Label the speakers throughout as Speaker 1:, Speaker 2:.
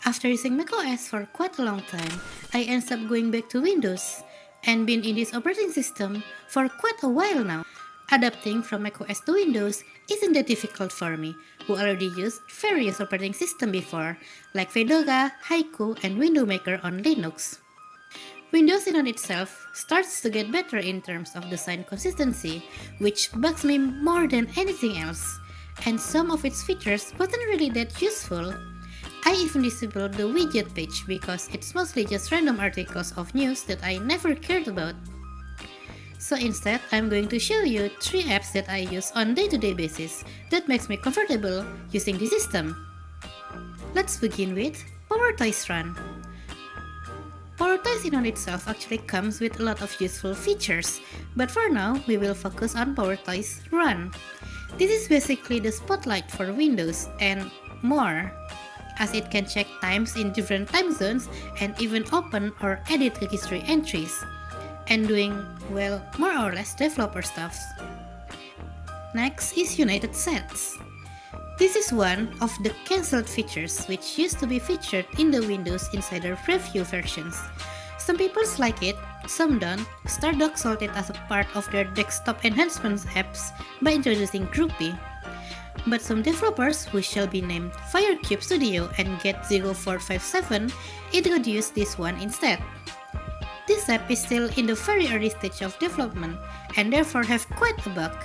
Speaker 1: After using macOS for quite a long time, I ended up going back to Windows and been in this operating system for quite a while now. Adapting from macOS to Windows isn't that difficult for me, who already used various operating systems before, like Fedora, Haiku, and Window Maker on Linux. Windows in on itself starts to get better in terms of design consistency, which bugs me more than anything else, and some of its features wasn't really that useful. I even disabled the widget page because it's mostly just random articles of news that I never cared about. So instead, I'm going to show you 3 apps that I use on day-to-day basis that makes me comfortable using the system. Let's begin with PowerToys Run. PowerToys in on itself actually comes with a lot of useful features, but for now, we will focus on PowerToys Run. This is basically the spotlight for Windows and more, as it can check times in different time zones and even open or edit registry entries, and doing, well, more or less developer stuff. Next is United Sets. This is one of the cancelled features which used to be featured in the Windows Insider preview versions. Some people like it, some don't. Stardock sold it as a part of their desktop enhancements apps by introducing Groupie. But some developers, who shall be named Firecube Studio and Get0457, introduced this one instead. This app is still in the very early stage of development and therefore have quite a bug.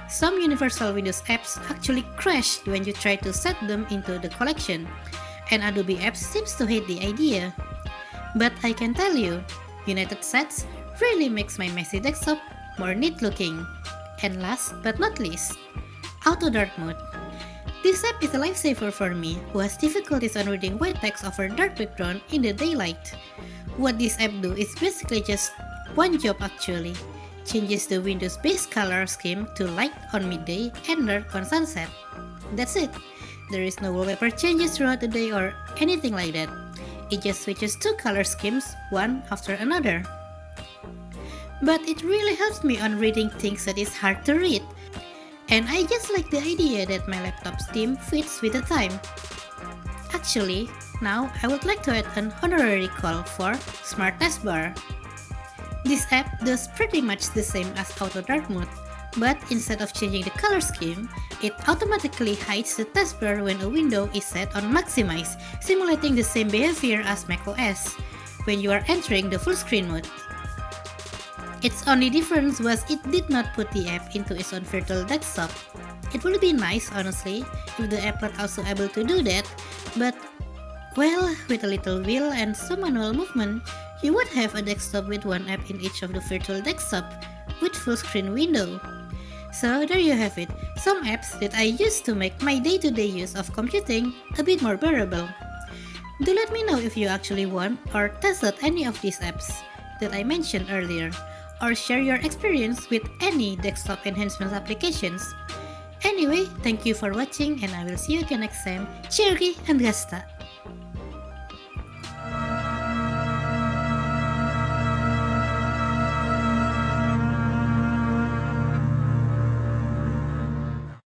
Speaker 1: Some universal Windows apps actually crashed when you try to set them into the collection, and Adobe Apps seems to hate the idea. But I can tell you, United Sets really makes my messy desktop more neat looking. And last but not least, Auto Dark Mode. This app is a lifesaver for me who has difficulties on reading white text over dark background in the daylight. What this app do is basically just one job actually. Changes the Windows base color scheme to light on midday and dark on sunset. That's it. There is no wallpaper changes throughout the day or anything like that. It just switches 2 color schemes one after another. But it really helps me on reading things that is hard to read. And I just like the idea that my laptop's theme fits with the time. Actually, now I would like to add an honorary call for Smart Taskbar. This app does pretty much the same as Auto Dark Mode, but instead of changing the color scheme, it automatically hides the taskbar when a window is set on Maximize, simulating the same behavior as macOS when you are entering the full screen mode. Its only difference was it did not put the app into its own virtual desktop. It would be nice, honestly, if the app were also able to do that, but well, with a little wheel and some manual movement, you would have a desktop with one app in each of the virtual desktop with full screen window. So there you have it, some apps that I use to make my day-to-day use of computing a bit more bearable. Do let me know if you actually want or tested any of these apps that I mentioned earlier, or share your experience with any desktop enhancement applications. Anyway, thank you for watching and I will see you again next time. Cheery and Gasta!